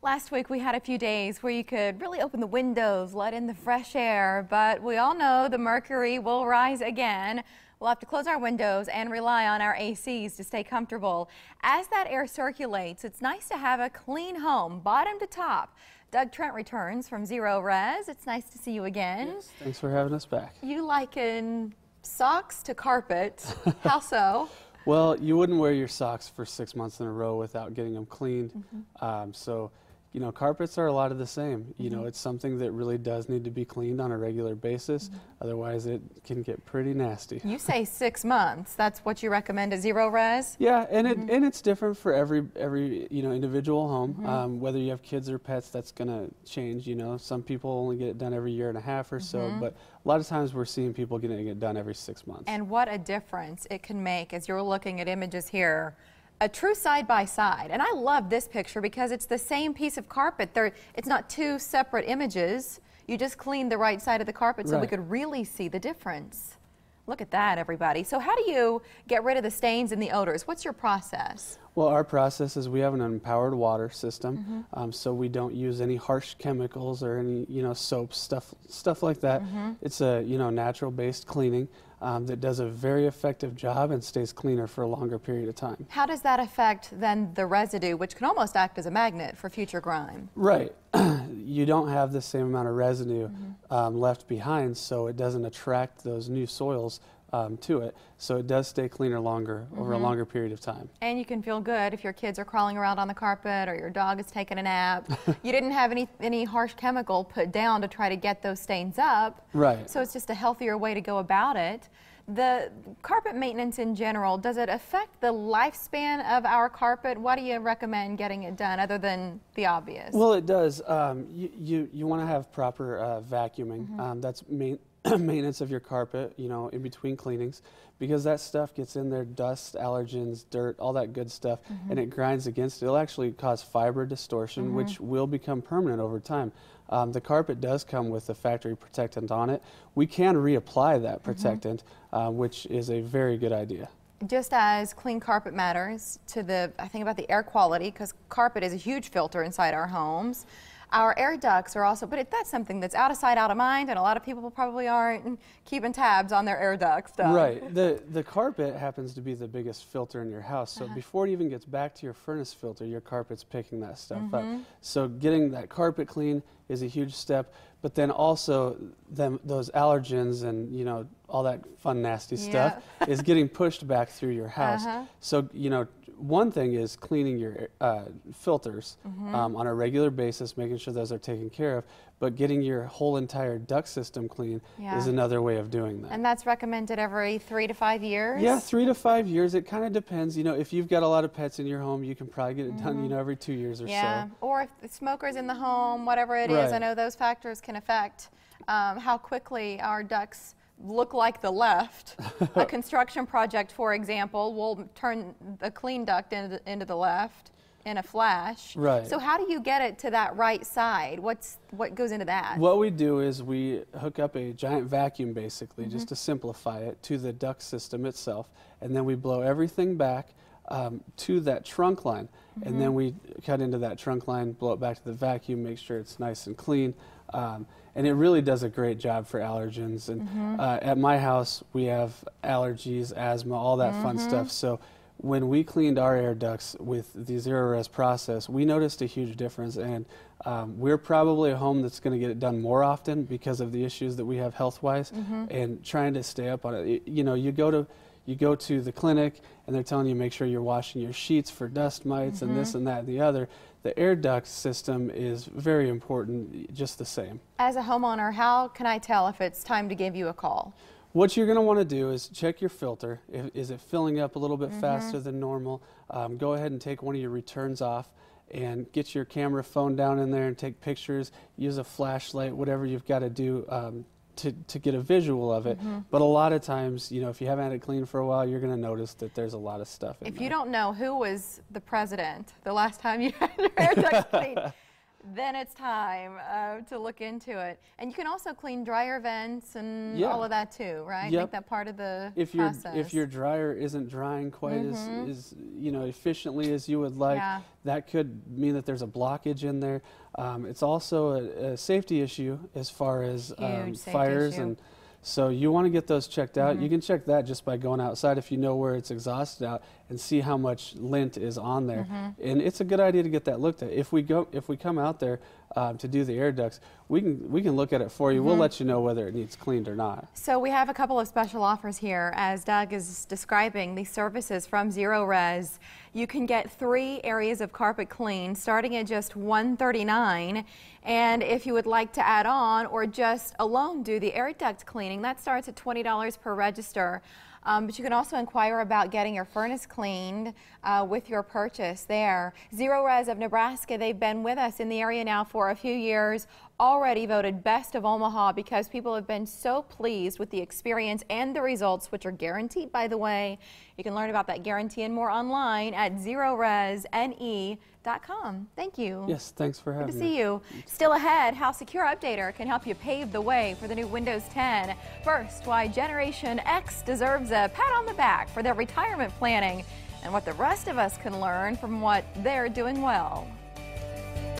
Last week we had a few days where you could really open the windows, let in the fresh air, but we all know the mercury will rise again. We'll have to close our windows and rely on our ACs to stay comfortable. As that air circulates, it's nice to have a clean home, bottom to top. Doug Trent returns from Zerorez. It's nice to see you again. Yes, thanks for having us back. You liken socks to carpet. How so? Well, you wouldn't wear your socks for 6 months in a row without getting them cleaned. So, you know, carpets are a lot of the same. You know, it's something that really does need to be cleaned on a regular basis. Otherwise, it can get pretty nasty. You say 6 months. That's what you recommend at Zerorez? Yeah, and it's different for every individual home. Whether you have kids or pets, that's going to change. You know, some people only get it done every year and a half or so, but a lot of times we're seeing people getting it done every 6 months. And what a difference it can make as you're looking at images here. A true side-by-side. And I love this picture because it's the same piece of carpet. It's not two separate images. You just cleaned the right side of the carpet so we could really see the difference. Look at that, everybody. So how do you get rid of the stains and the odors? What's your process? Well, our process is we have an empowered water system, so we don't use any harsh chemicals or any, soaps, stuff like that. It's a, natural-based cleaning that does a very effective job and stays cleaner for a longer period of time. How does that affect then the residue, which can almost act as a magnet for future grime? Right. You don't have the same amount of residue left behind, so it doesn't attract those new soils to it, so it does stay cleaner longer over a longer period of time. And you can feel good if your kids are crawling around on the carpet or your dog is taking a nap. You didn't have any harsh chemical put down to try to get those stains up. Right. So it's just a healthier way to go about it. The carpet maintenance in general, does it affect the lifespan of our carpet? What do you recommend getting it done other than the obvious? Well, it does. You want to have proper vacuuming. That's maintenance of your carpet, in between cleanings, because that stuff gets in there, dust, allergens, dirt, all that good stuff, and it grinds against it. It'll actually cause fiber distortion, which will become permanent over time. The carpet does come with a factory protectant on it. We can reapply that protectant, which is a very good idea. Just as clean carpet matters to I think about the air quality, because carpet is a huge filter inside our homes. Our air ducts are also, but that's something that's out of sight, out of mind, and a lot of people probably aren't keeping tabs on their air duct stuff. Right. The carpet happens to be the biggest filter in your house, so before it even gets back to your furnace filter, your carpet's picking that stuff up. So getting that carpet clean is a huge step, but then also those allergens and all that fun nasty stuff is getting pushed back through your house. So one thing is cleaning your filters on a regular basis, making sure those are taken care of, but getting your whole entire duct system clean is another way of doing that. And that's recommended every 3 to 5 years? Yeah, 3 to 5 years. It kind of depends. If you've got a lot of pets in your home, you can probably get it done, every 2 years or so. Or if the smoker's in the home, whatever it is, I know those factors can affect how quickly our ducts look like the left. A construction project, for example, will turn a clean duct into the left in a flash. Right. So how do you get it to that right side? What goes into that? What we do is we hook up a giant vacuum, basically, just to simplify it, to the duct system itself, and then we blow everything back to that trunk line, and then we cut into that trunk line, blow it back to the vacuum, make sure it's nice and clean. And it really does a great job for allergens. And at my house, we have allergies, asthma, all that fun stuff. So when we cleaned our air ducts with the Zerorez process, we noticed a huge difference. And we're probably a home that's going to get it done more often because of the issues that we have health-wise and trying to stay up on it. You go to the clinic and they're telling you make sure you're washing your sheets for dust mites and this and that and the other. The air duct system is very important, just the same. As a homeowner, how can I tell if it's time to give you a call? What you're going to want to do is check your filter. Is it filling up a little bit faster than normal? Go ahead and take one of your returns off and get your camera phone down in there and take pictures. Use a flashlight, whatever you've got to do to get a visual of it. But a lot of times, if you haven't had it cleaned for a while, you're going to notice that there's a lot of stuff in there. If you don't know who was the president the last time you had your air ducts cleaned, then it's time to look into it. And you can also clean dryer vents and Yeah. all of that too, right? Yep. Make that part of the If your dryer isn't drying quite as efficiently as you would like, Yeah. that could mean that there's a blockage in there. It's also a safety issue as far as Huge safety fires issue. and. So you want to get those checked out. You can check that just by going outside if you know where it's exhausted out and see how much lint is on there. And it's a good idea to get that looked at. If we come out there to do the air ducts, we can look at it for you. We'll let you know whether it needs cleaned or not. So we have a couple of special offers here as Doug is describing these services from Zerorez. You can get 3 areas of carpet cleaned starting at just $139, and if you would like to add on or just alone do the air duct cleaning, that starts at $20 per register. But you can also inquire about getting your furnace cleaned with your purchase there. Zerorez of Nebraska, they've been with us in the area now for a few years, already voted Best of Omaha because people have been so pleased with the experience and the results, which are guaranteed, by the way. You can learn about that guarantee and more online at ZerorezNE.com. Thank you. Yes, thanks for having me. Good to see you. Still ahead, how Secure Updater can help you pave the way for the new Windows 10. First, why Generation X deserves a pat on the back for their retirement planning and what the rest of us can learn from what they're doing well.